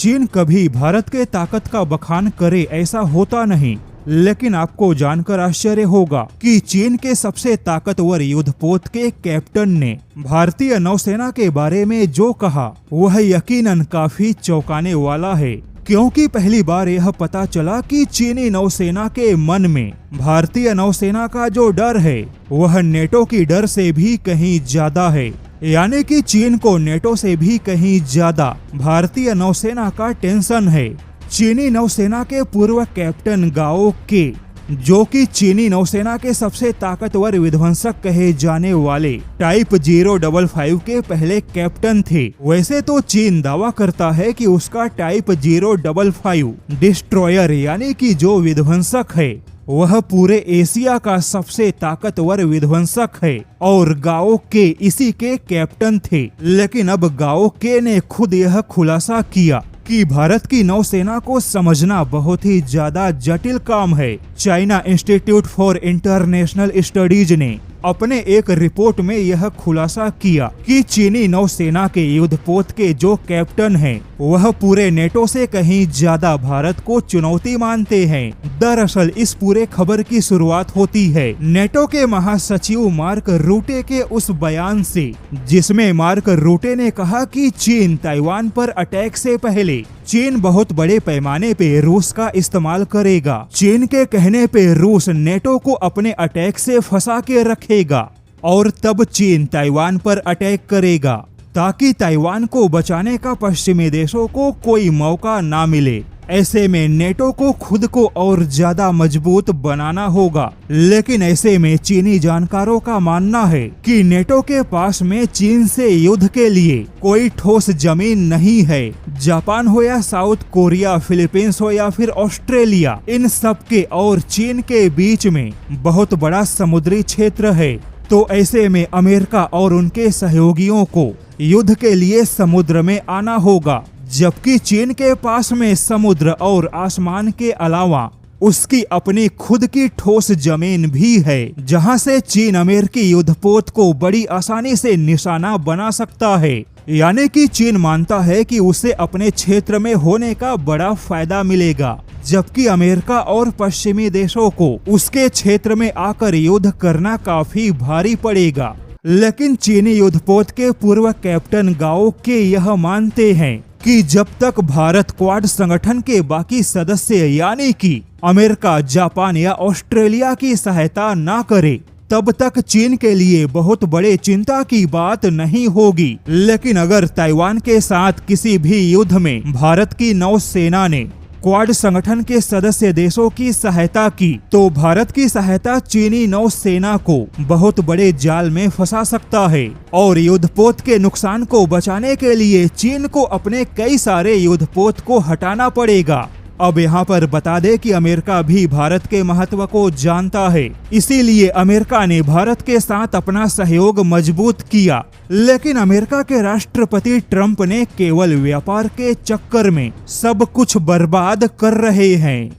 चीन कभी भारत के ताकत का बखान करे ऐसा होता नहीं, लेकिन आपको जानकर आश्चर्य होगा कि चीन के सबसे ताकतवर युद्धपोत के कैप्टन ने भारतीय नौसेना के बारे में जो कहा वह यकीनन काफी चौंकाने वाला है, क्योंकि पहली बार यह पता चला कि चीनी नौसेना के मन में भारतीय नौसेना का जो डर है वह नेटो की डर से भी कहीं ज्यादा है। यानी कि चीन को नेटो से भी कहीं ज्यादा भारतीय नौसेना का टेंशन है। चीनी नौसेना के पूर्व कैप्टन गाओ के, जो कि चीनी नौसेना के सबसे ताकतवर विध्वंसक कहे जाने वाले टाइप 055 के पहले कैप्टन थे। वैसे तो चीन दावा करता है कि उसका टाइप 055 डिस्ट्रॉयर यानी कि जो विध्वंसक है वह पूरे एशिया का सबसे ताकतवर विध्वंसक है और गाओ के इसी के कैप्टन थे। लेकिन अब गाओ के ने खुद यह खुलासा किया कि भारत की नौसेना को समझना बहुत ही ज्यादा जटिल काम है। China institute for international studies ने अपने एक रिपोर्ट में यह खुलासा किया कि चीनी नौसेना के युद्धपोत के जो कैप्टन हैं वह पूरे नेटो से कहीं ज्यादा भारत को चुनौती मानते हैं। दरअसल इस पूरे खबर की शुरुआत होती है नेटो के महासचिव मार्क रूटे के उस बयान से, जिसमें मार्क रूटे ने कहा कि चीन ताइवान पर अटैक से पहले चीन बहुत बड़े पैमाने पे रूस का इस्तेमाल करेगा। चीन के कहने पे रूस नेटो को अपने अटैक से फंसा के रखेगा और तब चीन ताइवान पर अटैक करेगा ताकि ताइवान को बचाने का पश्चिमी देशों को कोई मौका ना मिले। ऐसे में नेटो को खुद को और ज्यादा मजबूत बनाना होगा। लेकिन ऐसे में चीनी जानकारों का मानना है कि नेटो के पास में चीन से युद्ध के लिए कोई ठोस जमीन नहीं है। जापान हो या साउथ कोरिया, फिलीपींस हो या फिर ऑस्ट्रेलिया, इन सब के और चीन के बीच में बहुत बड़ा समुद्री क्षेत्र है। तो ऐसे में अमेरिका और उनके सहयोगियों को युद्ध के लिए समुद्र में आना होगा, जबकि चीन के पास में समुद्र और आसमान के अलावा उसकी अपनी खुद की ठोस जमीन भी है, जहां से चीन अमेरिकी युद्धपोत को बड़ी आसानी से निशाना बना सकता है। यानी कि चीन मानता है कि उसे अपने क्षेत्र में होने का बड़ा फायदा मिलेगा, जबकि अमेरिका और पश्चिमी देशों को उसके क्षेत्र में आकर युद्ध करना काफी भारी पड़ेगा। लेकिन चीनी युद्धपोत के पूर्व कैप्टन गाओ के यह मानते हैं कि जब तक भारत क्वाड संगठन के बाकी सदस्य यानी कि अमेरिका, जापान या ऑस्ट्रेलिया की सहायता ना करे, तब तक चीन के लिए बहुत बड़े चिंता की बात नहीं होगी। लेकिन अगर ताइवान के साथ किसी भी युद्ध में भारत की नौसेना ने क्वाड संगठन के सदस्य देशों की सहायता की, तो भारत की सहायता चीनी नौसेना को बहुत बड़े जाल में फंसा सकता है और युद्धपोत के नुकसान को बचाने के लिए चीन को अपने कई सारे युद्धपोत को हटाना पड़ेगा। अब यहाँ पर बता दे कि अमेरिका भी भारत के महत्व को जानता है, इसीलिए अमेरिका ने भारत के साथ अपना सहयोग मजबूत किया। लेकिन अमेरिका के राष्ट्रपति ट्रंप ने केवल व्यापार के चक्कर में सब कुछ बर्बाद कर रहे हैं।